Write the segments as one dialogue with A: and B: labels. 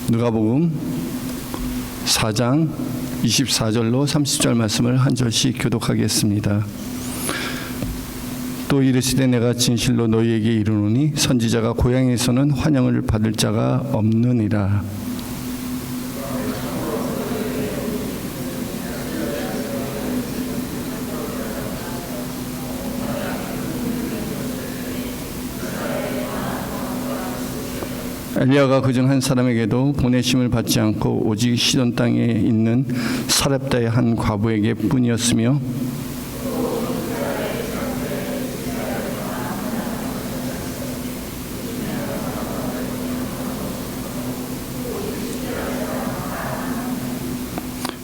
A: 누가복음 4장 24절로 30절 말씀을 한 절씩 교독하겠습니다. 또 이르시되 내가 진실로 너희에게 이르노니 선지자가 고향에서는 환영을 받을 자가 없느니라. 엘리야가 그중 한 사람에게도 보내심을 받지 않고 오직 시돈 땅에 있는 사렙다의 한 과부에게 뿐이었으며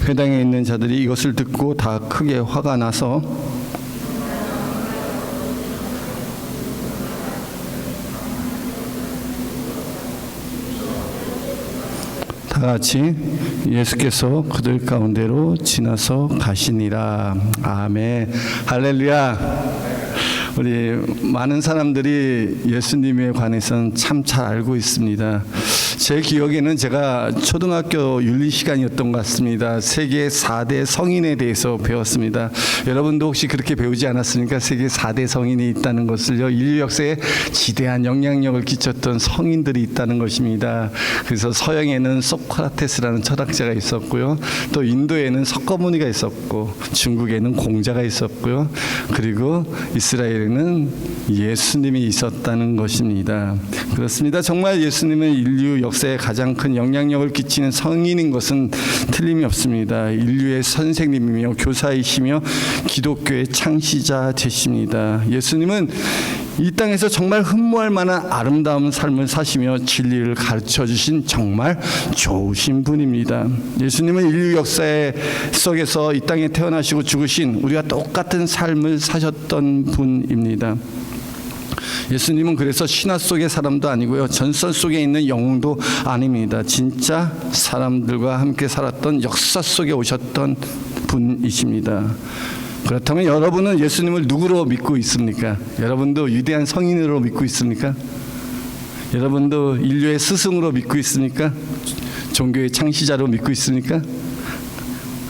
A: 회당에 있는 자들이 이것을 듣고 다 크게 화가 나서 다 같이 예수께서 그들 가운데로 지나서 가시니라. 아멘. 할렐루야. 우리 많은 사람들이 예수님에 관해서는 참 잘 알고 있습니다. 제 기억에는 제가 초등학교 윤리 시간이었던 것 같습니다. 세계 4대 성인에 대해서 배웠습니다. 여러분도 혹시 그렇게 배우지 않았습니까? 세계 4대 성인이 있다는 것을요. 인류 역사에 지대한 영향력을 끼쳤던 성인들이 있다는 것입니다. 그래서 서양에는 소크라테스라는 철학자가 있었고요. 또 인도에는 석가모니가 있었고, 중국에는 공자가 있었고요. 그리고 이스라엘에는 예수님이 있었다는 것입니다. 그렇습니다. 정말 예수님은 인류 역사에 가장 큰 영향력을 끼치는 성인인 것은 틀림이 없습니다. 인류의 선생님이며 교사이시며 기독교의 창시자 되십니다. 예수님은 이 땅에서 정말 흠모할 만한 아름다운 삶을 사시며 진리를 가르쳐 주신 정말 좋으신 분입니다. 예수님은 인류 역사 속에서 이 땅에 태어나시고 죽으신 우리와 똑같은 삶을 사셨던 분입니다. 예수님은 그래서 신화 속의 사람도 아니고요, 전설 속에 있는 영웅도 아닙니다. 진짜 사람들과 함께 살았던 역사 속에 오셨던 분이십니다. 그렇다면 여러분은 예수님을 누구로 믿고 있습니까? 여러분도 위대한 성인으로 믿고 있습니까? 여러분도 인류의 스승으로 믿고 있습니까? 종교의 창시자로 믿고 있습니까?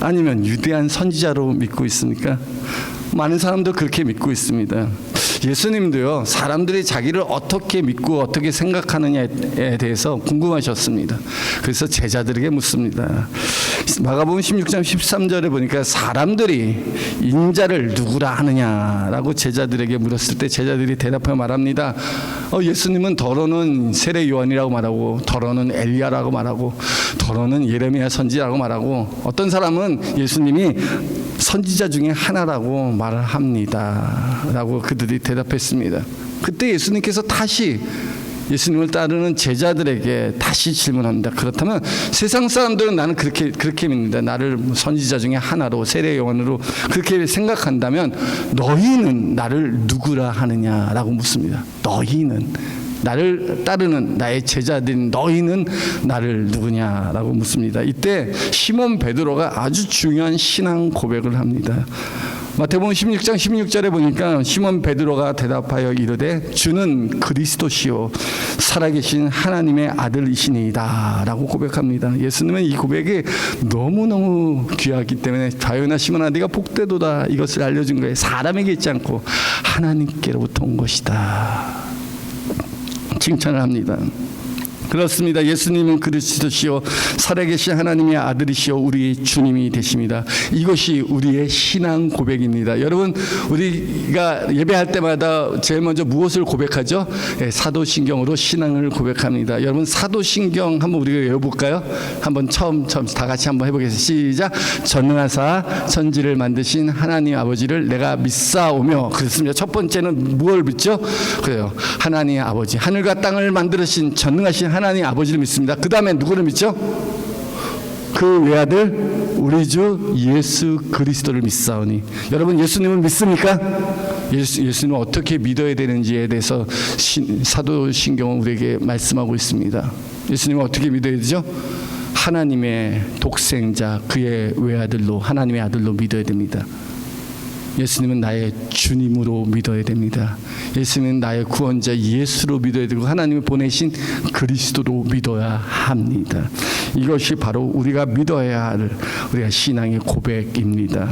A: 아니면 위대한 선지자로 믿고 있습니까? 많은 사람도 그렇게 믿고 있습니다. 예수님도요, 사람들이 자기를 어떻게 믿고 어떻게 생각하느냐에 대해서 궁금하셨습니다. 그래서 제자들에게 묻습니다. 마가복음 16장 13절에 보니까 사람들이 인자를 누구라 하느냐라고 제자들에게 물었을 때 제자들이 대답하여 말합니다. 예수님은 더러는 세례 요한이라고 말하고, 더러는 엘리야라고 말하고, 더러는 예레미야 선지자라고 말하고, 어떤 사람은 예수님이 선지자 중에 하나라고 말을 합니다 라고 그들이 대답했습니다. 그때 예수님께서 다시 예수님을 따르는 제자들에게 다시 질문합니다. 그렇다면 세상 사람들은 나는 그렇게 믿는다, 나를 선지자 중에 하나로 세례 요한으로 그렇게 생각한다면 너희는 나를 누구라 하느냐라고 묻습니다. 너희는, 나를 따르는 나의 제자들인 너희는 나를 누구냐라고 묻습니다. 이때 시몬 베드로가 아주 중요한 신앙 고백을 합니다. 마태복음 16장 16절에 보니까 시몬 베드로가 대답하여 이르되 주는 그리스도시요 살아계신 하나님의 아들이시니이다 라고 고백합니다. 예수님은 이 고백이 너무너무 귀하기 때문에 자요나 시몬아 네가 복되도다 이것을 알려준 거예요. 사람에게 있지 않고 하나님께로부터 온 것이다 칭찬을 합니다. 그렇습니다. 예수님은 그리스도시요 살아계신 하나님의 아들이시요 우리 주님이 되십니다. 이것이 우리의 신앙 고백입니다. 여러분, 우리가 예배할 때마다 제일 먼저 무엇을 고백하죠? 사도신경으로 신앙을 고백합니다. 여러분, 사도신경 한번 우리가 외워볼까요? 한번 처음 다 같이 한번 해보겠습니다. 시작. 전능하사 천지를 만드신 하나님 아버지를 내가 믿사오며. 그렇습니다. 첫 번째는 무엇을 믿죠? 그래요. 하나님 아버지, 하늘과 땅을 만드신 전능하신 하나님 아버지를 믿습니다. 그 다음에 누구를 믿죠? 그 외아들 우리 주 예수 그리스도를 믿사오니. 여러분, 예수님을 믿습니까? 예수님을 어떻게 믿어야 되는지에 대해서 사도신경은 우리에게 말씀하고 있습니다. 예수님을 어떻게 믿어야 되죠? 하나님의 독생자, 그의 외아들로, 하나님의 아들로 믿어야 됩니다. 예수님은 나의 주님으로 믿어야 됩니다. 예수님은 나의 구원자 예수로 믿어야 되고 하나님이 보내신 그리스도로 믿어야 합니다. 이것이 바로 우리가 믿어야 할 우리가 신앙의 고백입니다.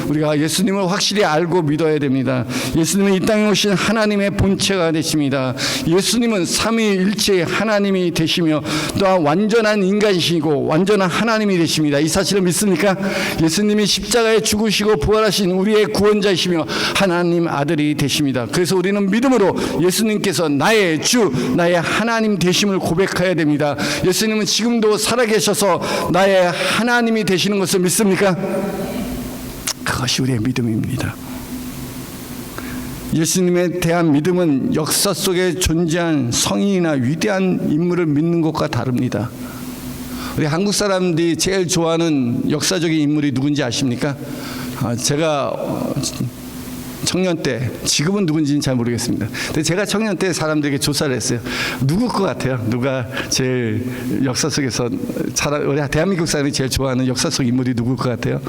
A: 우리가 예수님을 확실히 알고 믿어야 됩니다. 예수님은 이 땅에 오신 하나님의 본체가 되십니다. 예수님은 삼위일체의 하나님이 되시며 또한 완전한 인간이시고 완전한 하나님이 되십니다. 이 사실을 믿습니까? 예수님이 십자가에 죽으시고 부활하신 우리의 구원자이시며 하나님 아들이 되십니다. 그래서 우리는 믿음으로 예수님께서 나의 주, 나의 하나님 되심을 고백해야 됩니다. 예수님은 지금도 살아계셔서 나의 하나님이 되시는 것을 믿습니까? 그것이 우리의 믿음입니다. 예수님에 대한 믿음은 역사 속에 존재한 성인이나 위대한 인물을 믿는 것과 다릅니다. 우리 한국 사람들이 제일 좋아하는 역사적인 인물이 누군지 아십니까? 제가 청년 때, 지금은 누군지는 잘 모르겠습니다. 근데 제가 청년 때 사람들에게 조사를 했어요. 누굴 것 같아요? 누가 제일 역사 속에서 우리 대한민국 사람이 제일 좋아하는 역사 속 인물이 누굴 것 같아요?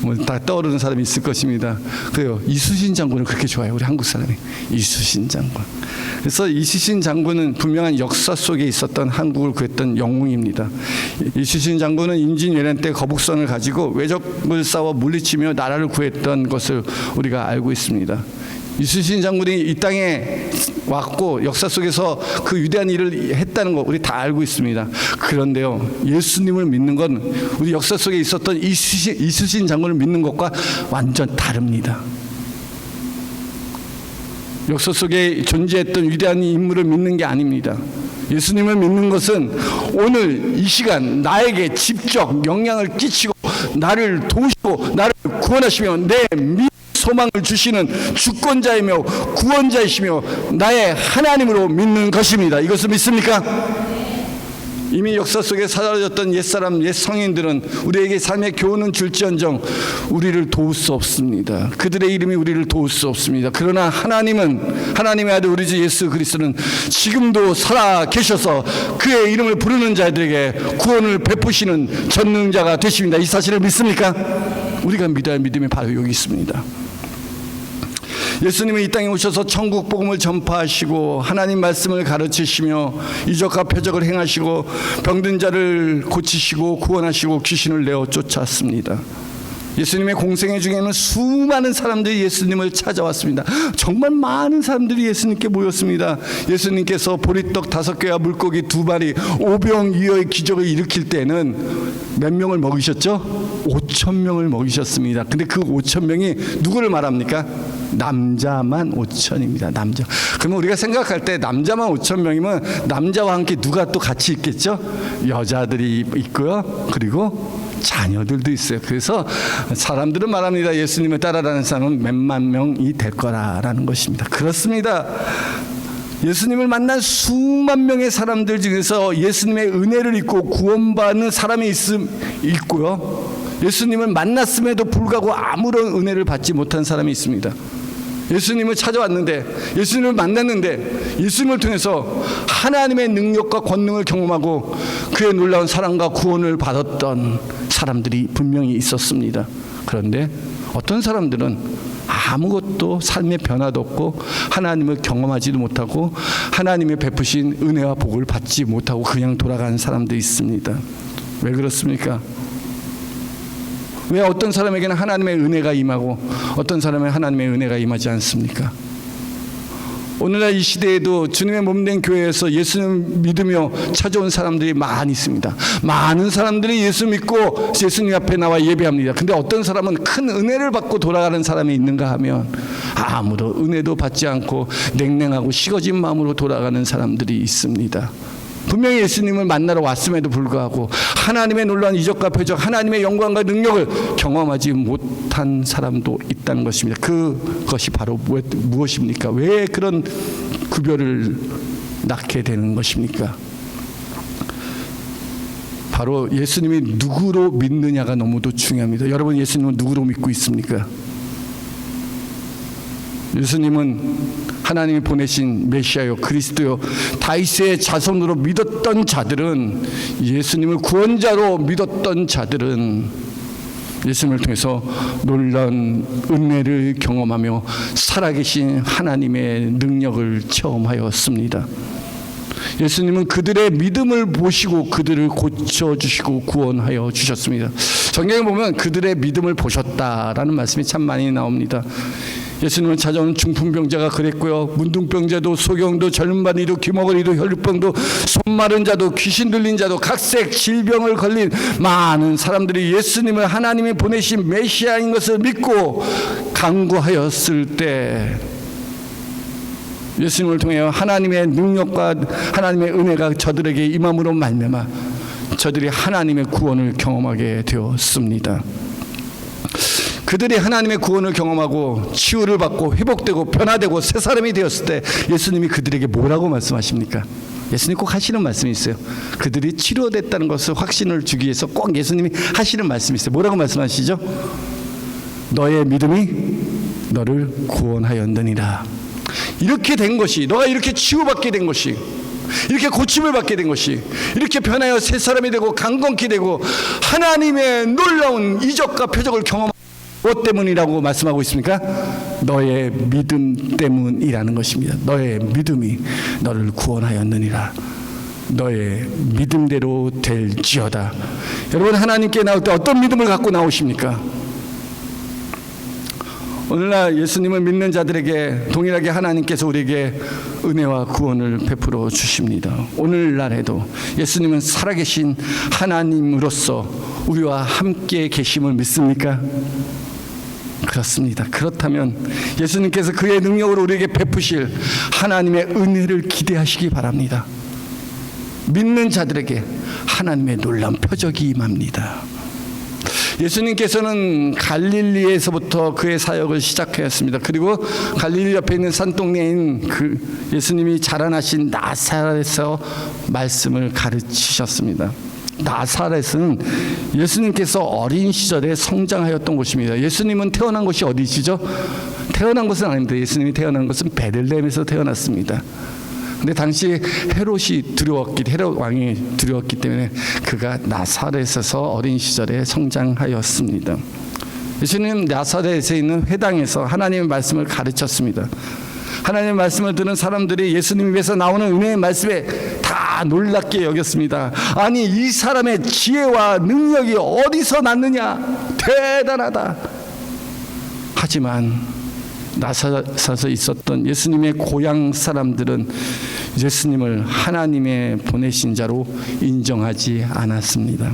A: 뭐 다 떠오르는 사람이 있을 것입니다. 그래요. 이순신 장군을 그렇게 좋아해요. 우리 한국 사람이. 이순신 장군. 그래서 이순신 장군은 분명한 역사 속에 있었던 한국을 구했던 영웅입니다. 이순신 장군은 임진왜란 때 거북선을 가지고 외적을 싸워 물리치며 나라를 구했던 것을 우리가 알고 있습니다. 이순신 장군이 이 땅에 왔고 역사 속에서 그 위대한 일을 했다는 거 우리 다 알고 있습니다. 그런데요, 예수님을 믿는 건 우리 역사 속에 있었던 이순신 장군을 믿는 것과 완전 다릅니다. 역사 속에 존재했던 위대한 인물을 믿는 게 아닙니다. 예수님을 믿는 것은 오늘 이 시간 나에게 직접 영향을 끼치고 나를 도우시고 나를 구원하시며 내 소망을 주시는 주권자이며 구원자이시며 나의 하나님으로 믿는 것입니다. 이것을 믿습니까? 이미 역사 속에 사라졌던 옛사람, 옛 성인들은 우리에게 삶의 교훈은 줄지언정 우리를 도울 수 없습니다. 그들의 이름이 우리를 도울 수 없습니다. 그러나 하나님은, 하나님의 아들 우리 주 예수 그리스도는 지금도 살아 계셔서 그의 이름을 부르는 자들에게 구원을 베푸시는 전능자가 되십니다. 이 사실을 믿습니까? 우리가 믿어야 할 믿음이 바로 여기 있습니다. 예수님은 이 땅에 오셔서 천국 복음을 전파하시고 하나님 말씀을 가르치시며 이적과 표적을 행하시고 병든 자를 고치시고 구원하시고 귀신을 내어 쫓았습니다. 예수님의 공생애 중에는 수많은 사람들이 예수님을 찾아왔습니다. 정말 많은 사람들이 예수님께 모였습니다. 예수님께서 보리떡 5개와 물고기 2마리 5병2어의 기적을 일으킬 때는 몇 명을 먹이셨죠? 5,000명을 먹이셨습니다. 근데 그 5,000명이 누구를 말합니까? 남자만 5,000입니다. 남자. 그러면 우리가 생각할 때 남자만 5,000명이면 남자와 함께 누가 또 같이 있겠죠? 여자들이 있고요. 그리고 자녀들도 있어요. 그래서 사람들은 말합니다. 예수님을 따라가는 사람은 몇만 명이 될 거라는 것입니다. 그렇습니다. 예수님을 만난 수만 명의 사람들 중에서 예수님의 은혜를 입고 구원받는 사람이 있고요. 예수님을 만났음에도 불구하고 아무런 은혜를 받지 못한 사람이 있습니다. 예수님을 찾아왔는데, 예수님을 만났는데 예수님을 통해서 하나님의 능력과 권능을 경험하고 그의 놀라운 사랑과 구원을 받았던 사람들이 분명히 있었습니다. 그런데 어떤 사람들은 아무것도 삶의 변화도 없고 하나님을 경험하지도 못하고 하나님의 베푸신 은혜와 복을 받지 못하고 그냥 돌아가는 사람도 있습니다. 왜 그렇습니까? 왜 어떤 사람에게는 하나님의 은혜가 임하고 어떤 사람에게는 하나님의 은혜가 임하지 않습니까? 오늘날 이 시대에도 주님의 몸된 교회에서 예수님 믿으며 찾아온 사람들이 많이 있습니다. 많은 사람들이 예수 믿고 예수님 앞에 나와 예배합니다. 근데 어떤 사람은 큰 은혜를 받고 돌아가는 사람이 있는가 하면 아무도 은혜도 받지 않고 냉랭하고 식어진 마음으로 돌아가는 사람들이 있습니다. 분명히 예수님을 만나러 왔음에도 불구하고 하나님의 놀라운 이적과 표적, 하나님의 영광과 능력을 경험하지 못한 사람도 있다는 것입니다. 그것이 바로 무엇입니까? 왜 그런 구별을 낳게 되는 것입니까? 바로 예수님이 누구로 믿느냐가 너무도 중요합니다. 여러분, 예수님은 누구로 믿고 있습니까? 예수님은 하나님이 보내신 메시아요, 그리스도요, 다윗의 자손으로 믿었던 자들은, 예수님을 구원자로 믿었던 자들은 예수님을 통해서 놀라운 은혜를 경험하며 살아계신 하나님의 능력을 체험하였습니다. 예수님은 그들의 믿음을 보시고 그들을 고쳐주시고 구원하여 주셨습니다. 성경에 보면 그들의 믿음을 보셨다라는 말씀이 참 많이 나옵니다. 예수님은 찾아오는 중풍병자가 그랬고요. 문둥병자도 소경도 젊은이도 귀머거리도 혈루병도 손마른 자도 귀신 들린 자도 각색 질병을 걸린 많은 사람들이 예수님을 하나님이 보내신 메시아인 것을 믿고 간구하였을 때 예수님을 통해 하나님의 능력과 하나님의 은혜가 저들에게 임함으로 말미암아 저들이 하나님의 구원을 경험하게 되었습니다. 그들이 하나님의 구원을 경험하고 치유를 받고 회복되고 변화되고 새 사람이 되었을 때 예수님이 그들에게 뭐라고 말씀하십니까? 예수님 꼭 하시는 말씀이 있어요. 그들이 치료됐다는 것을 확신을 주기 위해서 꼭 예수님이 하시는 말씀이 있어요. 뭐라고 말씀하시죠? 너의 믿음이 너를 구원하였느니라. 이렇게 된 것이, 너가 이렇게 치유받게 된 것이, 이렇게 고침을 받게 된 것이, 이렇게 변하여 새 사람이 되고 강건케 되고 하나님의 놀라운 이적과 표적을 경험하는 무엇 때문이라고 말씀하고 있습니까? 너의 믿음 때문이라는 것입니다. 너의 믿음이 너를 구원하였느니라. 너의 믿음대로 될지어다. 여러분, 하나님께 나올 때 어떤 믿음을 갖고 나오십니까? 오늘날 예수님을 믿는 자들에게 동일하게 하나님께서 우리에게 은혜와 구원을 베풀어 주십니다. 오늘날에도 예수님은 살아계신 하나님으로서 우리와 함께 계심을 믿습니까? 그렇습니다. 그렇다면 예수님께서 그의 능력으로 우리에게 베푸실 하나님의 은혜를 기대하시기 바랍니다. 믿는 자들에게 하나님의 놀라운 표적이 임합니다. 예수님께서는 갈릴리에서부터 그의 사역을 시작하였습니다. 그리고 갈릴리 옆에 있는 산동네인 그 예수님이 자라나신 나사렛에서 말씀을 가르치셨습니다. 나사렛은 예수님께서 어린 시절에 성장하였던 곳입니다. 예수님은 태어난 곳이 어디시죠? 태어난 곳은 아닙니다. 예수님이 태어난 곳은 베들레헴에서 태어났습니다. 근데 당시 헤롯 왕이 두려웠기 때문에 그가 나사렛에서 어린 시절에 성장하였습니다. 예수님 나사렛에 있는 회당에서 하나님의 말씀을 가르쳤습니다. 하나님의 말씀을 듣는 사람들이 예수님 입에서 나오는 은혜의 말씀에 다 놀랍게 여겼습니다. 아니, 이 사람의 지혜와 능력이 어디서 났느냐? 대단하다. 하지만 나사렛에 있었던 예수님의 고향 사람들은 예수님을 하나님의 보내신 자로 인정하지 않았습니다.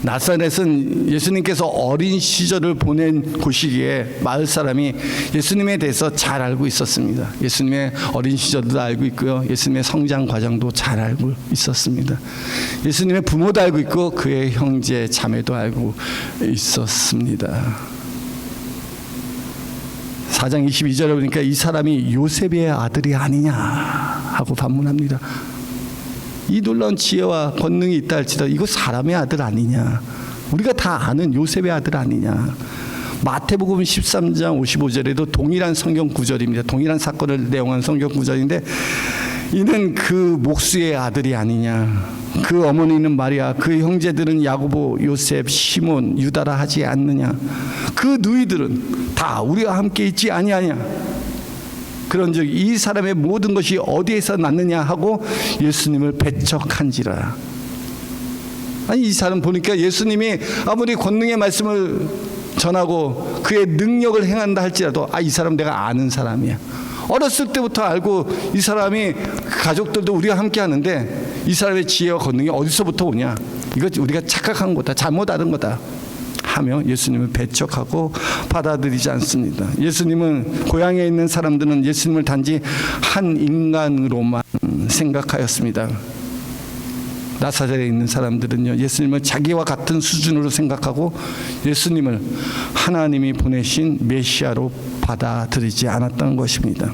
A: 나사렛은 예수님께서 어린 시절을 보낸 곳이기에 마을 사람이 예수님에 대해서 잘 알고 있었습니다. 예수님의 어린 시절도 알고 있고요. 예수님의 성장 과정도 잘 알고 있었습니다. 예수님의 부모도 알고 있고 그의 형제 자매도 알고 있었습니다. 4장 22절에 보니까 이 사람이 요셉의 아들이 아니냐 하고 반문합니다. 이 놀라운 지혜와 권능이 있다 할지라도 이거 사람의 아들 아니냐, 우리가 다 아는 요셉의 아들 아니냐. 마태복음 13장 55절에도 동일한 성경 구절입니다. 동일한 사건을 내용한 성경 구절인데 이는 그 목수의 아들이 아니냐, 그 어머니는 마리아, 그 형제들은 야고보, 요셉, 시몬, 유다라 하지 않느냐, 그 누이들은 다 우리와 함께 있지 아니하냐. 그런즉 이 사람의 모든 것이 어디에서 났느냐 하고 예수님을 배척한지라. 아니, 이 사람 보니까 예수님이 아무리 권능의 말씀을 전하고 그의 능력을 행한다 할지라도 이 사람 내가 아는 사람이야. 어렸을 때부터 알고 이 사람이 가족들도 우리가 함께 하는데 이 사람의 지혜와 권능이 어디서부터 오냐, 이거 우리가 착각한 거다, 잘못 알은 거다 하며 예수님을 배척하고 받아들이지 않습니다. 예수님은 고향에 있는 사람들은 예수님을 단지 한 인간으로만 생각하였습니다. 나사렛에 있는 사람들은요, 예수님을 자기와 같은 수준으로 생각하고 예수님을 하나님이 보내신 메시아로 받아들이지 않았던 것입니다.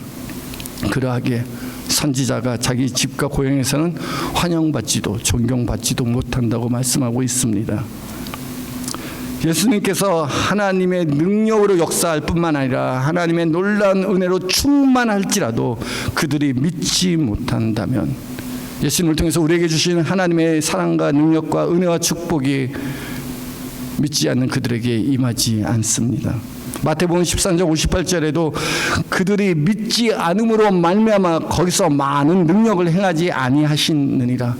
A: 그러하기에 선지자가 자기 집과 고향에서는 환영받지도 존경받지도 못한다고 말씀하고 있습니다. 예수님께서 하나님의 능력으로 역사할 뿐만 아니라 하나님의 놀라운 은혜로 충만할지라도 그들이 믿지 못한다면 예수님을 통해서 우리에게 주신 하나님의 사랑과 능력과 은혜와 축복이 믿지 않는 그들에게 임하지 않습니다. 마태복음 13장 58절에도 그들이 믿지 않음으로 말미암아 거기서 많은 능력을 행하지 아니하시느니라.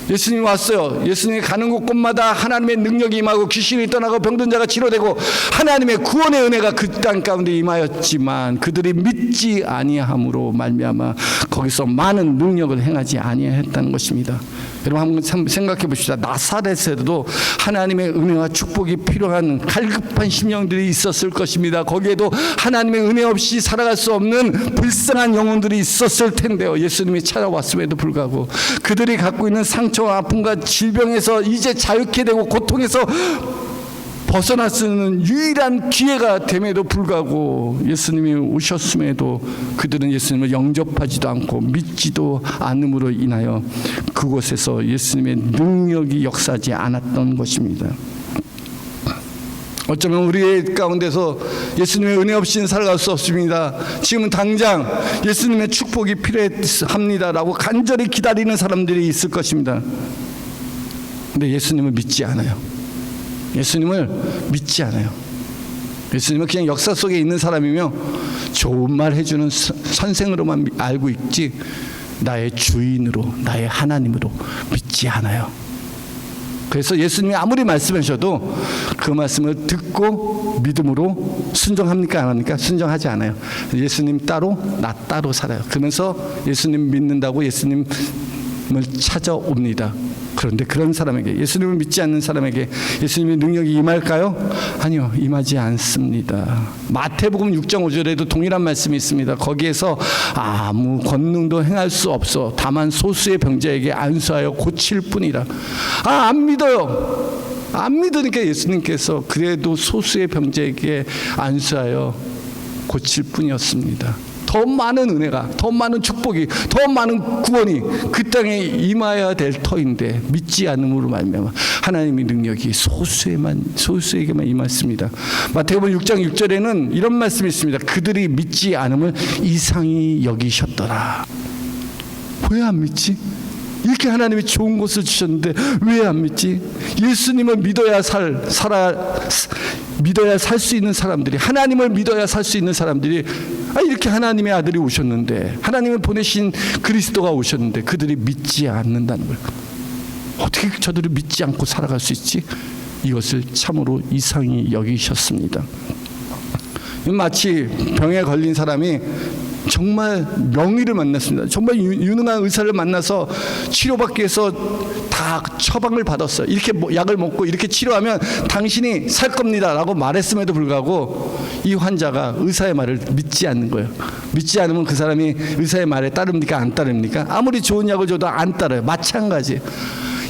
A: 예수님이 왔어요. 예수님이 가는 곳곳마다 하나님의 능력이 임하고 귀신이 떠나고 병든 자가 치료되고 하나님의 구원의 은혜가 그 땅 가운데 임하였지만 그들이 믿지 아니함으로 말미암아 거기서 많은 능력을 행하지 아니했다는 것입니다. 여러분 한번 생각해 봅시다. 나사렛에도 하나님의 은혜와 축복이 필요한 갈급한 심령들이 있었을 것입니다. 거기에도 하나님의 은혜 없이 살아갈 수 없는 불쌍한 영혼들이 있었을 텐데요. 예수님이 찾아왔음에도 불구하고 그들이 갖고 있는 상처와 아픔과 질병에서 이제 자유케 되고 고통에서 벗어날 수 있는 유일한 기회가 됨에도 불구하고 예수님이 오셨음에도 그들은 예수님을 영접하지도 않고 믿지도 않음으로 인하여 그곳에서 예수님의 능력이 역사하지 않았던 것입니다. 어쩌면 우리 가운데서 예수님의 은혜 없이는 살아갈 수 없습니다. 지금은 당장 예수님의 축복이 필요합니다라고 간절히 기다리는 사람들이 있을 것입니다. 근데 예수님을 믿지 않아요. 예수님을 믿지 않아요. 예수님은 그냥 역사 속에 있는 사람이며 좋은 말 해주는 선생으로만 알고 있지 나의 주인으로 나의 하나님으로 믿지 않아요. 그래서 예수님이 아무리 말씀하셔도 그 말씀을 듣고 믿음으로 순종합니까? 안 합니까? 순종하지 않아요. 예수님 따로 나 따로 살아요. 그러면서 예수님 믿는다고 예수님을 찾아옵니다. 그런데 그런 사람에게, 예수님을 믿지 않는 사람에게 예수님의 능력이 임할까요? 아니요, 임하지 않습니다. 마태복음 6장 5절에도 동일한 말씀이 있습니다. 거기에서 아무 권능도 행할 수 없어 다만 소수의 병자에게 안수하여 고칠 뿐이라. 안 믿어요. 안 믿으니까 예수님께서 그래도 소수의 병자에게 안수하여 고칠 뿐이었습니다. 더 많은 은혜가, 더 많은 축복이, 더 많은 구원이 그 땅에 임하여야 될 터인데 믿지 않음으로 말미암아 하나님의 능력이 소수에게만 임했습니다. 마태복음 6장 6절에는 이런 말씀이 있습니다. 그들이 믿지 않음을 이상히 여기셨더라. 왜 안 믿지? 이렇게 하나님이 좋은 것을 주셨는데 왜 안 믿지? 예수님을 믿어야 믿어야 살 수 있는 사람들이, 하나님을 믿어야 살 수 있는 사람들이 이렇게 하나님의 아들이 오셨는데, 하나님을 보내신 그리스도가 오셨는데 그들이 믿지 않는다는 거예요. 어떻게 저들이 믿지 않고 살아갈 수 있지? 이것을 참으로 이상히 여기셨습니다. 마치 병에 걸린 사람이 정말 명의를 만났습니다. 정말 유능한 의사를 만나서 치료받기 위해서 다 처방을 받았어요. 이렇게 약을 먹고 이렇게 치료하면 당신이 살 겁니다 라고 말했음에도 불구하고 이 환자가 의사의 말을 믿지 않는 거예요. 믿지 않으면 그 사람이 의사의 말에 따릅니까? 안 따릅니까? 아무리 좋은 약을 줘도 안 따라요. 마찬가지.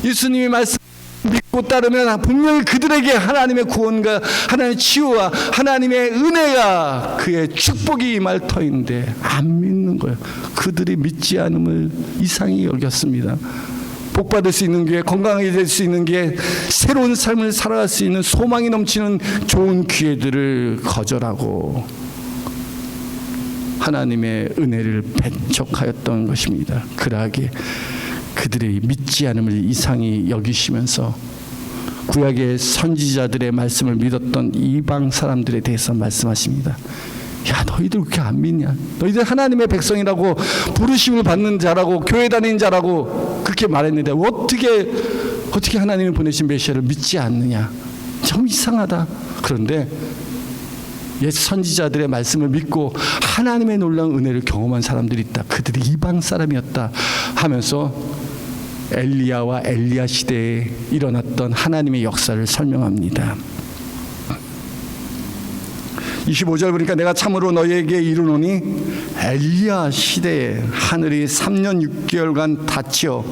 A: 예수님이 말씀 믿고 따르면 분명히 그들에게 하나님의 구원과 하나님의 치유와 하나님의 은혜가 그의 축복이 임할 터인데 안 믿는 거예요. 그들이 믿지 않음을 이상히 여겼습니다. 복 받을 수 있는 기회, 건강하게 될 수 있는 기회, 새로운 삶을 살아갈 수 있는 소망이 넘치는 좋은 기회들을 거절하고 하나님의 은혜를 배척하였던 것입니다. 그러하게 그들이 믿지 않음을 이상히 여기시면서 구약의 선지자들의 말씀을 믿었던 이방 사람들에 대해서 말씀하십니다. 야, 너희들 왜 이렇게 안 믿냐? 너희들 하나님의 백성이라고 부르심을 받는 자라고 교회 다니는 자라고 그렇게 말했는데 어떻게 하나님이 보내신 메시아를 믿지 않느냐? 참 이상하다. 그런데 옛 선지자들의 말씀을 믿고 하나님의 놀라운 은혜를 경험한 사람들이 있다. 그들이 이방 사람이었다 하면서 엘리야와 엘리야 시대에 일어났던 하나님의 역사를 설명합니다. 25절 보니까 내가 참으로 너희에게 이르노니 엘리야 시대에 하늘이 3년 6개월간 닫혀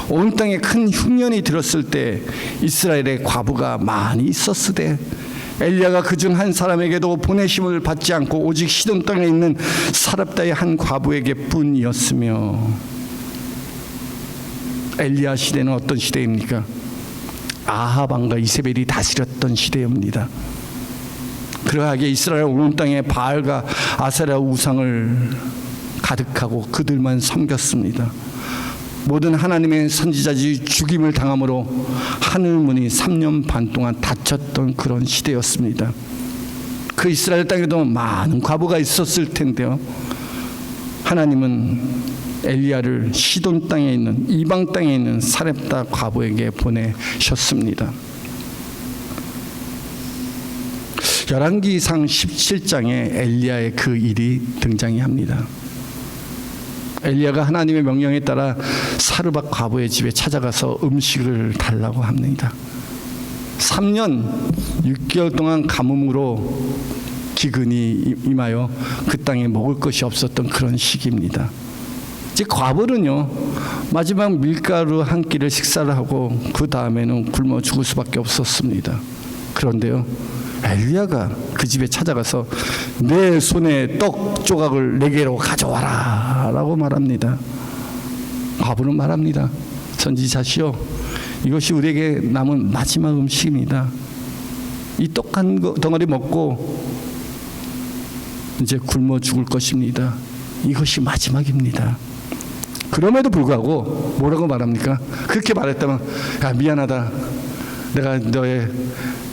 A: 온 땅에 큰 흉년이 들었을 때 이스라엘의 과부가 많이 있었으되 엘리야가 그중 한 사람에게도 보내심을 받지 않고 오직 시돈 땅에 있는 사렙다의 한 과부에게 뿐이었으며. 엘리야 시대는 어떤 시대입니까? 아합 왕과 이세벨이 다스렸던 시대입니다. 그러하게 이스라엘 온 땅에 바알과 아세라 우상을 가득하고 그들만 섬겼습니다. 모든 하나님의 선지자들이 죽임을 당함으로 하늘문이 3년 반 동안 닫혔던 그런 시대였습니다. 그 이스라엘 땅에도 많은 과부가 있었을 텐데요, 하나님은 엘리야를 시돈 땅에 있는, 이방 땅에 있는 사렙다 과부에게 보내셨습니다. 열왕기상 17장에 엘리야의 그 일이 등장이 합니다. 엘리야가 하나님의 명령에 따라 사르밧 과부의 집에 찾아가서 음식을 달라고 합니다. 3년 6개월 동안 가뭄으로 기근이 임하여 그 땅에 먹을 것이 없었던 그런 시기입니다. 이제 과부는요, 마지막 밀가루 한 끼를 식사를 하고 그 다음에는 굶어 죽을 수밖에 없었습니다. 그런데요, 엘리야가 그 집에 찾아가서 내 손에 떡 조각을 4개로 가져와라 라고 말합니다. 과부는 말합니다. 선지자시여, 이것이 우리에게 남은 마지막 음식입니다. 이 떡 한 덩어리 먹고 이제 굶어 죽을 것입니다. 이것이 마지막입니다. 그럼에도 불구하고 뭐라고 말합니까? 그렇게 말했다면, 야, 미안하다, 내가 너의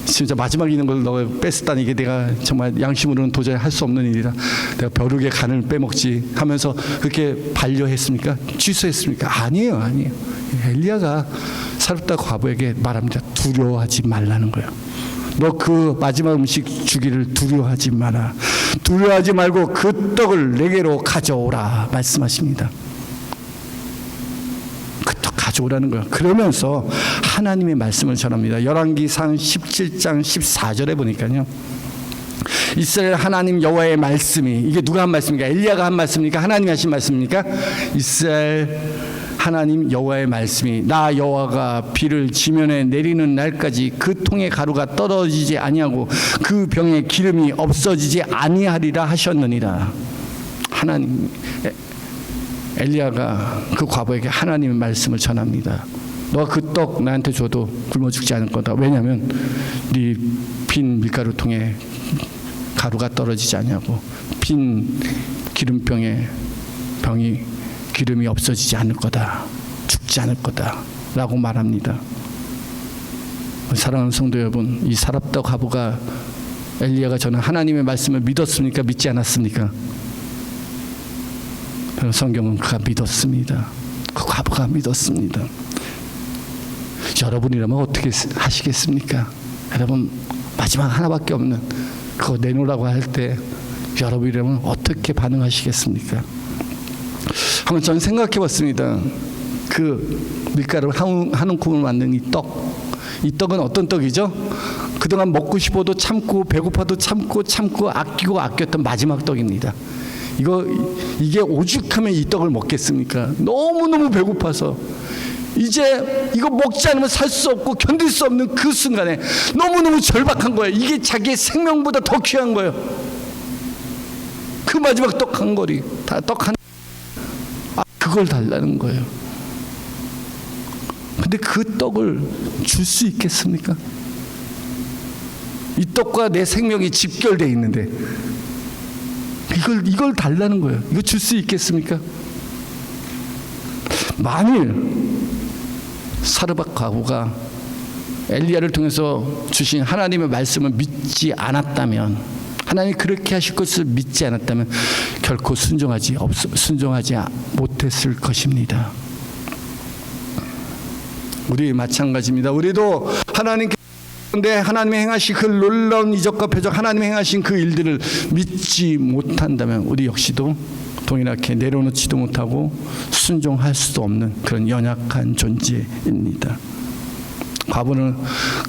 A: 진짜 마지막에 있는 걸 너가 뺐다니 이게 내가 정말 양심으로는 도저히 할 수 없는 일이라 내가 벼룩의 간을 빼먹지 하면서 그렇게 반려했습니까? 취소했습니까? 아니에요. 엘리야가 사렙다 과부에게 말합니다. 두려워하지 말라는 거예요. 너 그 마지막 음식 주기를 두려워하지 마라. 두려워하지 말고 그 떡을 4개로 가져오라 말씀하십니다. 그 떡 가져오라는 거예요. 그러면서 하나님의 말씀을 전합니다. 열왕기상 17장 14절에 보니까요, 이스라엘 하나님 여호와의 말씀이, 이게 누가 한 말씀입니까? 엘리야가 한 말씀입니까? 하나님이 하신 말씀입니까? 이스라엘 하나님 여호와의 말씀이, 나 여호와가 비를 지면에 내리는 날까지 그 통의 가루가 떨어지지 아니하고 그 병에 기름이 없어지지 아니하리라 하셨느니라. 하나님, 엘리야가 그 과부에게 하나님의 말씀을 전합니다. 너가 그 떡 나한테 줘도 굶어 죽지 않을 거다. 왜냐하면 네 빈 밀가루통에 가루가 떨어지지 아니하고 빈 기름병에 기름이 없어지지 않을 거다. 죽지 않을 거다 라고 말합니다. 사랑하는 성도 여러분, 이 사렙다 과부가, 엘리야가 저는 하나님의 말씀을 믿었습니까? 믿지 않았습니까? 성경은 그가 믿었습니다. 그 과부가 믿었습니다. 여러분이라면 어떻게 하시겠습니까? 여러분, 마지막 하나밖에 없는 그거 내놓으라고 할 때 여러분이라면 어떻게 반응하시겠습니까? 한번 저는 생각해 봤습니다. 그 밀가루 한 움큼을 만든 이 떡은 어떤 떡이죠? 그동안 먹고 싶어도 참고 배고파도 참고 아끼고 아꼈던 마지막 떡입니다. 이게 오죽하면 이 떡을 먹겠습니까? 너무너무 배고파서 이제 이거 먹지 않으면 살 수 없고 견딜 수 없는 그 순간에 너무너무 절박한 거예요. 이게 자기의 생명보다 더 귀한 거예요. 그 마지막 떡 한 거리, 떡 한, 그걸 달라는 거예요. 근데 그 떡을 줄 수 있겠습니까? 이 떡과 내 생명이 직결되어 있는데 이걸 달라는 거예요. 이거 줄 수 있겠습니까? 만일 사르밧 과부가 엘리야를 통해서 주신 하나님의 말씀을 믿지 않았다면, 하나님이 그렇게 하실 것을 믿지 않았다면 결코 순종하지 못했을 것입니다. 우리 마찬가지입니다. 우리도 하나님이 행하신 그 놀라운 이적과 표적, 하나님이 행하신 그 일들을 믿지 못한다면 우리 역시도 동일하게 내려놓지도 못하고 순종할 수도 없는 그런 연약한 존재입니다. 과부는,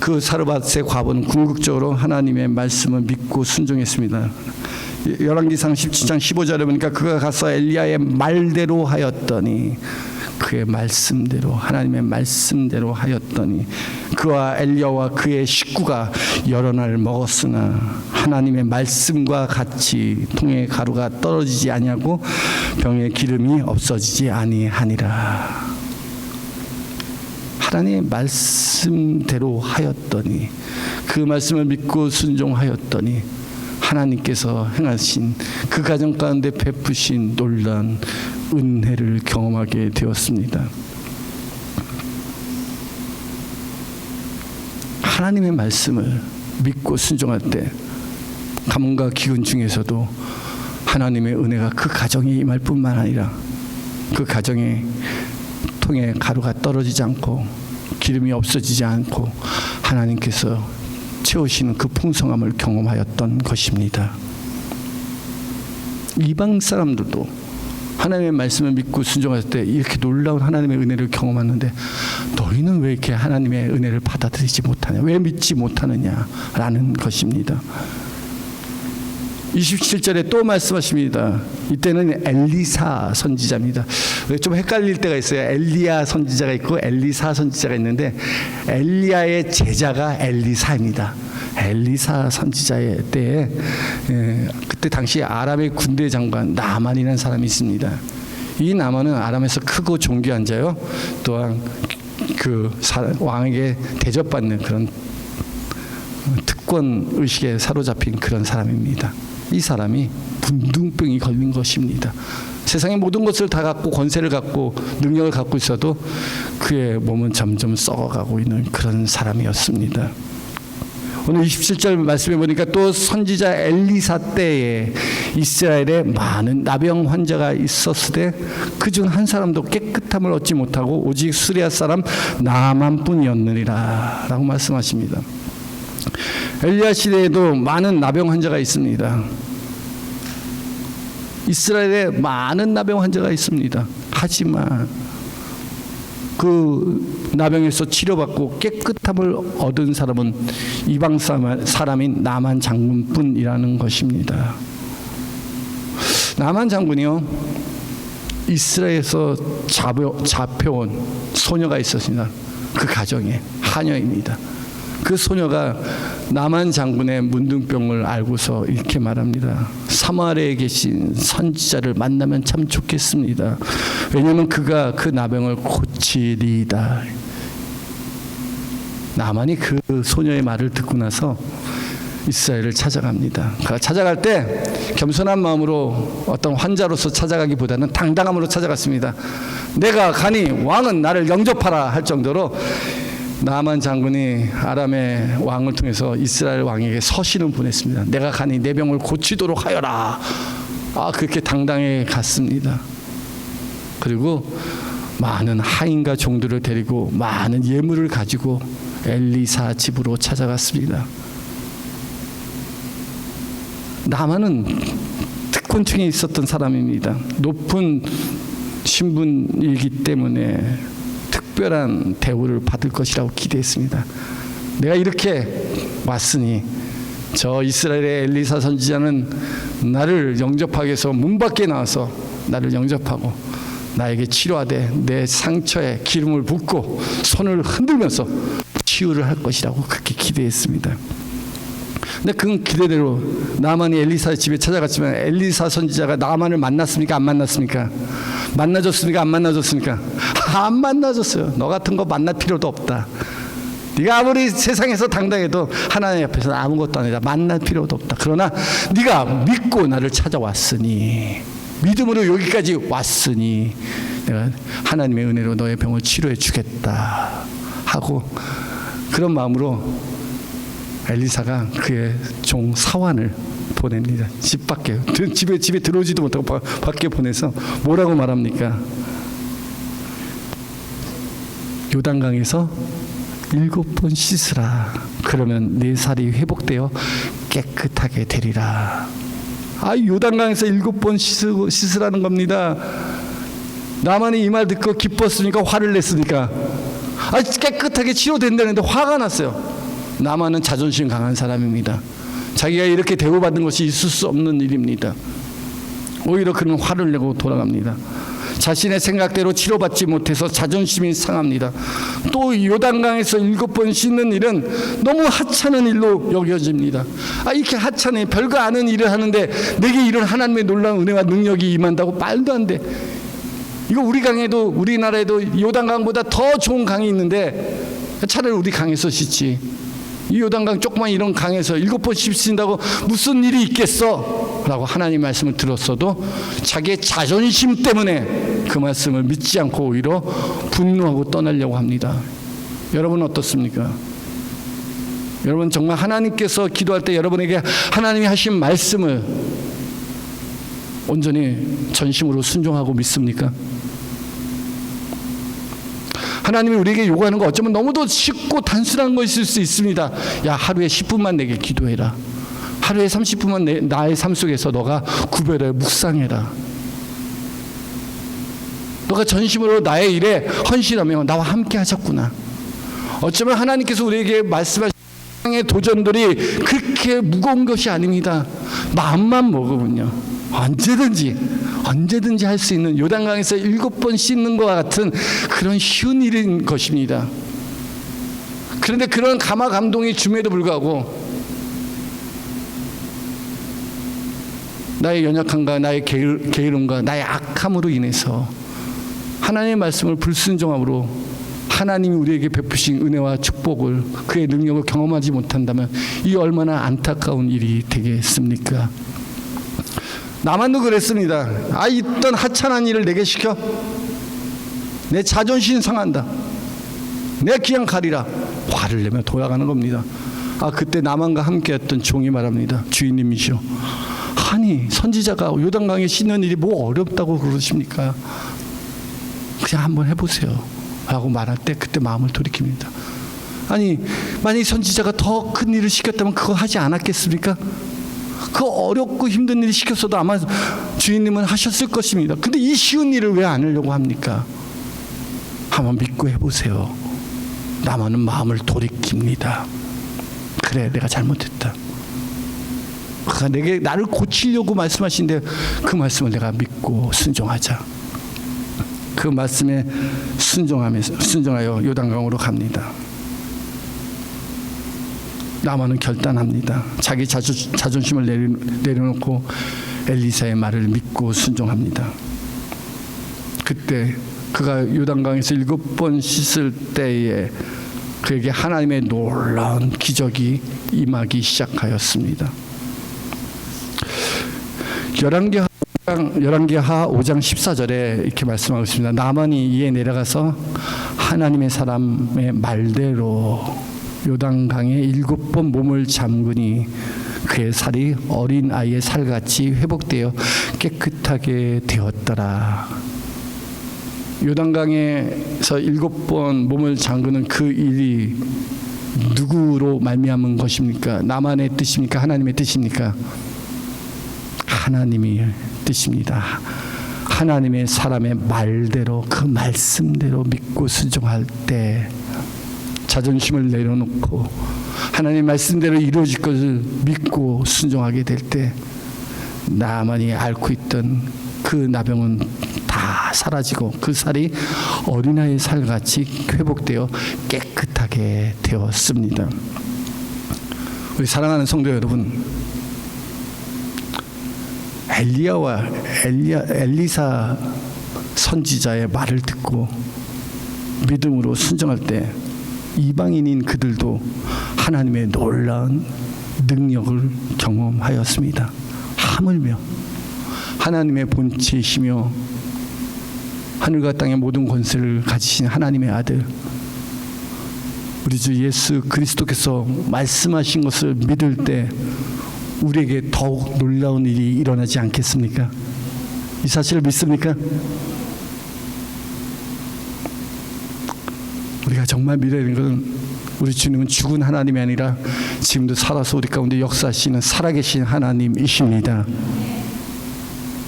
A: 그 사르밧의 과부는 궁극적으로 하나님의 말씀을 믿고 순종했습니다. 열왕기상 17장 15절에 보니까 그가 가서 엘리야의 말대로 하였더니, 그의 말씀대로, 하나님의 말씀대로 하였더니 그와 엘리야와 그의 식구가 여러 날 먹었으나 하나님의 말씀과 같이 통에 가루가 떨어지지 아니하고 병에 기름이 없어지지 아니하니라. 하나님의 말씀대로 하였더니, 그 말씀을 믿고 순종하였더니 하나님께서 행하신 그 가정 가운데 베푸신 놀라운 은혜를 경험하게 되었습니다. 하나님의 말씀을 믿고 순종할 때 가뭄과 기근 중에서도 하나님의 은혜가 그 가정에 임할 뿐만 아니라 그 가정에 통에 가루가 떨어지지 않고 기름이 없어지지 않고 하나님께서 채우시는 그 풍성함을 경험하였던 것입니다. 이방 사람들도 하나님의 말씀을 믿고 순종할 때 이렇게 놀라운 하나님의 은혜를 경험하는데 너희는 왜 이렇게 하나님의 은혜를 받아들이지 못하냐, 왜 믿지 못하느냐라는 것입니다. 27절에 또 말씀하십니다. 이때는 엘리사 선지자입니다. 좀 헷갈릴 때가 있어요. 엘리야 선지자가 있고 엘리사 선지자가 있는데 엘리야의 제자가 엘리사입니다. 엘리사 선지자의 때에 그때 당시 아람의 군대 장관 나만이라는 사람이 있습니다. 이 나만은 아람에서 크고 존귀한 자요, 또한 그 왕에게 대접받는 그런 특권 의식에 사로잡힌 그런 사람입니다. 이 사람이 문둥병이 걸린 것입니다. 세상의 모든 것을 다 갖고 권세를 갖고 능력을 갖고 있어도 그의 몸은 점점 썩어가고 있는 그런 사람이었습니다. 오늘 27절 말씀해 보니까 또 선지자 엘리사 때에 이스라엘에 많은 나병 환자가 있었으되 그중 한 사람도 깨끗함을 얻지 못하고 오직 수리아 사람 나만뿐이었느니라 라고 말씀하십니다. 엘리야 시대에도 많은 나병 환자가 있습니다. 이스라엘에 많은 나병 환자가 있습니다. 하지만 그 나병에서 치료받고 깨끗함을 얻은 사람은 이방 사람인 나만 장군뿐이라는 것입니다. 나만 장군이요, 이스라엘에서 잡혀온 소녀가 있었습니다. 그 가정에 하녀입니다. 그 소녀가 나만 장군의 문둥병을 알고서 이렇게 말합니다. 사마리아에 계신 선지자를 만나면 참 좋겠습니다. 왜냐하면 그가 그 나병을 고치리이다. 나만이 그 소녀의 말을 듣고 나서 이스라엘을 찾아갑니다. 찾아갈 때 겸손한 마음으로 어떤 환자로서 찾아가기보다는 당당함으로 찾아갔습니다. 내가 가니 왕은 나를 영접하라 할 정도로 나만 장군이 아람의 왕을 통해서 이스라엘 왕에게 서신을 보냈습니다. 내가 가니 내 병을 고치도록 하여라. 그렇게 당당히 갔습니다. 그리고 많은 하인과 종들을 데리고 많은 예물을 가지고 엘리사 집으로 찾아갔습니다. 나만은 특권층에 있었던 사람입니다. 높은 신분이기 때문에 특별한 대우를 받을 것이라고 기대했습니다. 내가 이렇게 왔으니 저 이스라엘의 엘리사 선지자는 나를 영접하기 위해서 문 밖에 나와서 나를 영접하고 나에게 치료하되 내 상처에 기름을 붓고 손을 흔들면서 치유를 할 것이라고 그렇게 기대했습니다. 근데 그 기대대로 나만이 엘리사 집에 찾아갔지만 엘리사 선지자가 나만을 만났습니까? 안 만났습니까? 만나줬습니까? 안 만나줬습니까? 안 만나줬어요. 너 같은 거 만날 필요도 없다. 네가 아무리 세상에서 당당해도 하나님 앞에서 아무것도 아니다. 만날 필요도 없다. 그러나 네가 믿고 나를 찾아왔으니, 믿음으로 여기까지 왔으니 내가 하나님의 은혜로 너의 병을 치료해 주겠다 하고, 그런 마음으로 엘리사가 그의 종 사환을 보냅니다. 집 밖에, 집에 들어오지도 못하고 밖에 보내서 뭐라고 말합니까? 요단강에서 7번 씻으라. 그러면 네 살이 회복되어 깨끗하게 되리라. 요단강에서 7번 씻으라는 겁니다. 나만이 이 말 듣고 기뻤습니까? 화를 냈습니까? 깨끗하게 치료된다는데 화가 났어요. 나만은 자존심 강한 사람입니다. 자기가 이렇게 대우받는 것이 있을 수 없는 일입니다. 오히려 그는 화를 내고 돌아갑니다. 자신의 생각대로 치료받지 못해서 자존심이 상합니다. 또 요단강에서 7번 씻는 일은 너무 하찮은 일로 여겨집니다. 이렇게 하찮은 별거 아닌 일을 하는데 내게 이런 하나님의 놀라운 은혜와 능력이 임한다고? 말도 안 돼. 이거 우리 강에도, 우리나라에도 요단강보다 더 좋은 강이 있는데 차라리 우리 강에서 씻지. 이 요단강 조그만 이런 강에서 7번 씻는다고 무슨 일이 있겠어? 라고 하나님 말씀을 들었어도 자기의 자존심 때문에 그 말씀을 믿지 않고 오히려 분노하고 떠나려고 합니다. 여러분 어떻습니까? 여러분 정말 하나님께서 기도할 때 여러분에게 하나님이 하신 말씀을 온전히 전심으로 순종하고 믿습니까? 하나님이 우리에게 요구하는 거 어쩌면 너무도 쉽고 단순한 것일 수 있습니다. 야, 하루에 10분만 내게 기도해라. 하루에 30분만 나의 삶 속에서 너가 구별해 묵상해라. 너가 전심으로 나의 일에 헌신하며 나와 함께 하셨구나. 어쩌면 하나님께서 우리에게 말씀하신 세상의 도전들이 그렇게 무거운 것이 아닙니다. 마음만 먹으면요, 언제든지 할 수 있는, 요단강에서 7번 씻는 것과 같은 그런 쉬운 일인 것입니다. 그런데 그런 감화 감동이 줌에도 불구하고 나의 연약함과 나의 게으름과 나의 악함으로 인해서 하나님의 말씀을 불순종함으로 하나님이 우리에게 베푸신 은혜와 축복을, 그의 능력을 경험하지 못한다면 이 얼마나 안타까운 일이 되겠습니까? 나만도 그랬습니다. 있던 하찮은 일을 내게 시켜? 내 자존심 상한다. 내 기양 가리라. 화를 내며 돌아가는 겁니다. 그때 나만과 함께했던 종이 말합니다. 주인님이시오, 아니 선지자가 요단강에 씻는 일이 뭐 어렵다고 그러십니까? 그냥 한번 해보세요 라고 말할 때 그때 마음을 돌이킵니다. 아니 만약 선지자가 더 큰 일을 시켰다면 그거 하지 않았겠습니까? 그 어렵고 힘든 일을 시켰어도 아마 주인님은 하셨을 것입니다. 근데 이 쉬운 일을 왜 안 하려고 합니까? 한번 믿고 해보세요. 나만은 마음을 돌이킵니다. 그래, 내가 잘못했다. 내게 나를 고치려고 말씀하신데 그 말씀을 내가 믿고 순종하자. 그 말씀에 순종하여 요단강으로 갑니다. 나만은 결단합니다. 자기 자존심을 내려놓고 엘리사의 말을 믿고 순종합니다. 그때 그가 요단강에서 7번 씻을 때에 그에게 하나님의 놀라운 기적이 임하기 시작하였습니다. 열왕기하 5장 14절에 이렇게 말씀하고 있습니다. 나만이 이에 내려가서 하나님의 사람의 말대로 요단강에 7번 몸을 잠그니 그의 살이 어린 아이의 살같이 회복되어 깨끗하게 되었더라. 요단강에서 7번 몸을 잠그는 그 일이 누구로 말미암은 것입니까? 나만의 뜻입니까? 하나님의 뜻입니까? 하나님의 뜻입니다. 하나님의 사람의 말대로, 그 말씀대로 믿고 순종할 때, 자존심을 내려놓고 하나님의 말씀대로 이루어질 것을 믿고 순종하게 될 때, 나만이 앓고 있던 그 나병은 다 사라지고 그 살이 어린아이의 살같이 회복되어 깨끗하게 되었습니다. 우리 사랑하는 성도 여러분, 엘리사 선지자의 말을 듣고 믿음으로 순종할 때 이방인인 그들도 하나님의 놀라운 능력을 경험하였습니다. 하물며 하나님의 본체이시며 하늘과 땅의 모든 권세를 가지신 하나님의 아들 우리 주 예수 그리스도께서 말씀하신 것을 믿을 때 우리에게 더욱 놀라운 일이 일어나지 않겠습니까? 이 사실을 믿습니까? 우리가 정말 믿어야 되는 것은 우리 주님은 죽은 하나님이 아니라 지금도 살아서 우리 가운데 역사하시는 살아계신 하나님이십니다.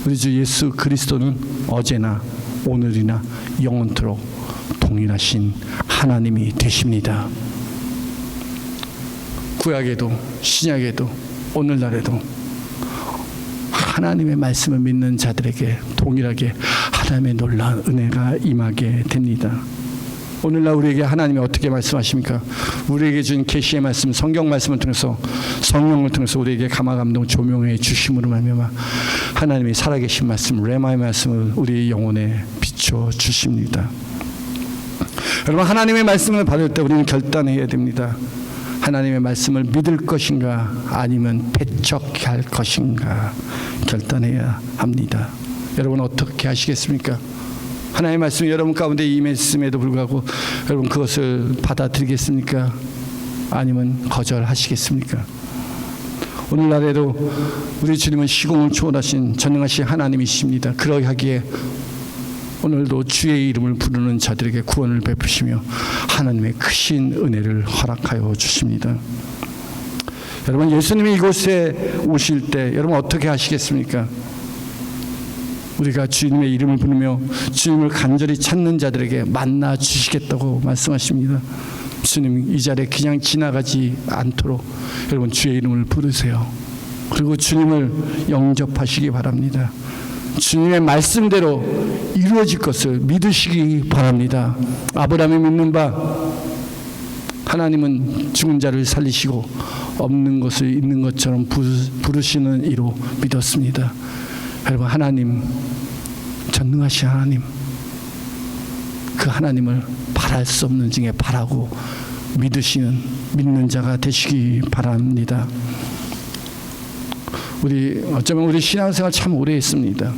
A: 우리 주 예수 그리스도는 어제나 오늘이나 영원토록 동일하신 하나님이 되십니다. 구약에도 신약에도 오늘날에도 하나님의 말씀을 믿는 자들에게 동일하게 하나님의 놀라운 은혜가 임하게 됩니다. 오늘날 우리에게 하나님이 어떻게 말씀하십니까? 우리에게 준 계시의 말씀, 성경 말씀을 통해서, 성령을 통해서 우리에게 감화 감동 조명해 주심으로 말미암아 하나님이 살아계신 말씀, 레마의 말씀을 우리 영혼에 비춰 주십니다. 여러분, 하나님의 말씀을 받을 때 우리는 결단해야 됩니다. 하나님의 말씀을 믿을 것인가 아니면 배척할 것인가 결단해야 합니다. 여러분 어떻게 하시겠습니까? 하나님의 말씀이 여러분 가운데 임했음에도 불구하고 여러분 그것을 받아들이겠습니까? 아니면 거절하시겠습니까? 오늘날에도 우리 주님은 시공을 초월하신 전능하신 하나님이십니다. 그러하기에 오늘도 주의 이름을 부르는 자들에게 구원을 베푸시며 하나님의 크신 은혜를 허락하여 주십니다. 여러분, 예수님이 이곳에 오실 때 여러분 어떻게 하시겠습니까? 우리가 주님의 이름을 부르며 주님을 간절히 찾는 자들에게 만나 주시겠다고 말씀하십니다. 주님 이 자리에 그냥 지나가지 않도록 여러분 주의 이름을 부르세요. 그리고 주님을 영접하시기 바랍니다. 주님의 말씀대로 이루어질 것을 믿으시기 바랍니다. 아브라함이 믿는 바 하나님은 죽은 자를 살리시고 없는 것을 있는 것처럼 부르시는 이로 믿었습니다. 여러분, 하나님, 전능하신 하나님, 그 하나님을 바랄 수 없는 중에 바라고 믿는 자가 되시기 바랍니다. 어쩌면 우리 신앙생활 참 오래 했습니다.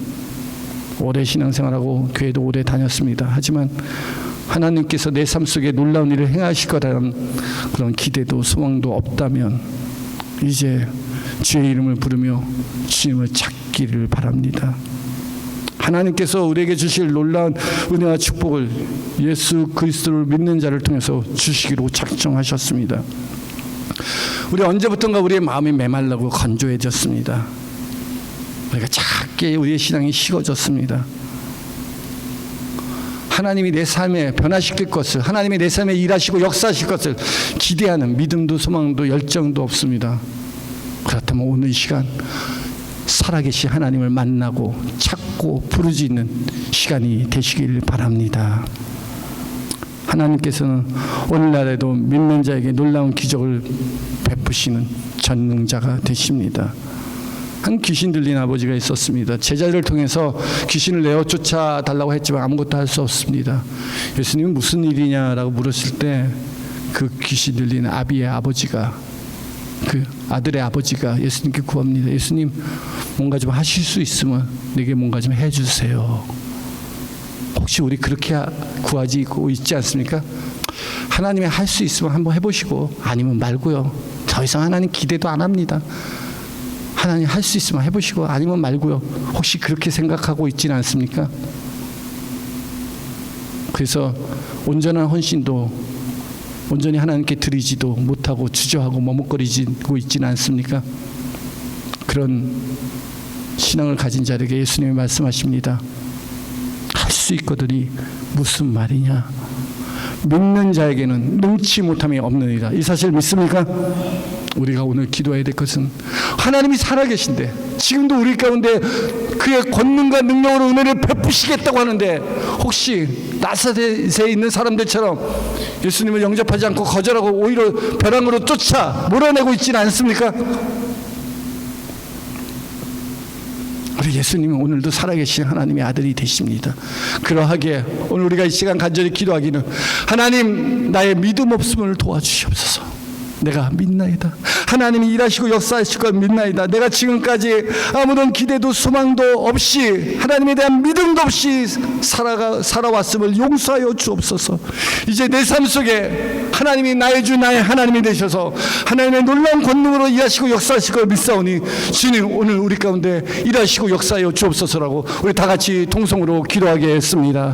A: 오래 신앙생활하고 교회도 오래 다녔습니다. 하지만 하나님께서 내 삶 속에 놀라운 일을 행하실 거라는 그런 기대도 소망도 없다면 이제 주의 이름을 부르며 주님을 찾기를 바랍니다. 하나님께서 우리에게 주실 놀라운 은혜와 축복을 예수 그리스도를 믿는 자를 통해서 주시기로 작정하셨습니다. 우리 언제부턴가 우리의 마음이 메말라고 건조해졌습니다. 우리가 작게 우리의 신앙이 식어졌습니다. 하나님이 내 삶에 변화시킬 것을, 하나님이 내 삶에 일하시고 역사하실 것을 기대하는 믿음도 소망도 열정도 없습니다. 그렇다면 오늘 이 시간 살아계신 하나님을 만나고 찾고 부르짖는 시간이 되시길 바랍니다. 하나님께서는 오늘날에도 믿는 자에게 놀라운 기적을 베푸시는 전능자가 되십니다. 한 귀신 들린 아버지가 있었습니다. 제자들을 통해서 귀신을 내어 쫓아달라고 했지만 아무것도 할 수 없습니다. 예수님은 무슨 일이냐라고 물었을 때 그 귀신 들린 아비의 아버지가, 그 아들의 아버지가 예수님께 구합니다. 예수님, 뭔가 좀 하실 수 있으면 내게 뭔가 좀 해주세요. 혹시 우리 그렇게 구하지고 있지 않습니까? 하나님이 할 수 있으면 한번 해보시고 아니면 말고요. 더 이상 하나님 기대도 안 합니다. 하나님 할 수 있으면 해보시고 아니면 말고요. 혹시 그렇게 생각하고 있지는 않습니까? 그래서 온전한 헌신도 온전히 하나님께 드리지도 못하고 주저하고 머뭇거리고 있지는 않습니까? 그런 신앙을 가진 자에게 예수님이 말씀하십니다. 할 수 있거든이 무슨 말이냐? 믿는 자에게는 능치 못함이 없느니라. 이 사실 믿습니까? 우리가 오늘 기도해야 될 것은 하나님이 살아계신데 지금도 우리 가운데 그의 권능과 능력으로 은혜를 베푸시겠다고 하는데 혹시 나사렛에 있는 사람들처럼 예수님을 영접하지 않고 거절하고 오히려 벼랑으로 쫓아 몰아내고 있지는 않습니까? 우리 예수님은 오늘도 살아계신 하나님의 아들이 되십니다. 그러하기에 오늘 우리가 이 시간 간절히 기도하기는 하나님, 나의 믿음 없음을 도와주시옵소서. 내가 믿나이다. 하나님이 일하시고 역사하실 걸 믿나이다. 내가 지금까지 아무런 기대도 소망도 없이 하나님에 대한 믿음도 없이 살아왔음을 용서하여 주옵소서. 이제 내 삶 속에 하나님이 나의 주 나의 하나님이 되셔서 하나님의 놀라운 권능으로 일하시고 역사하실 걸 믿사오니 주님, 오늘 우리 가운데 일하시고 역사하여 주옵소서라고 우리 다 같이 통성으로 기도하겠습니다.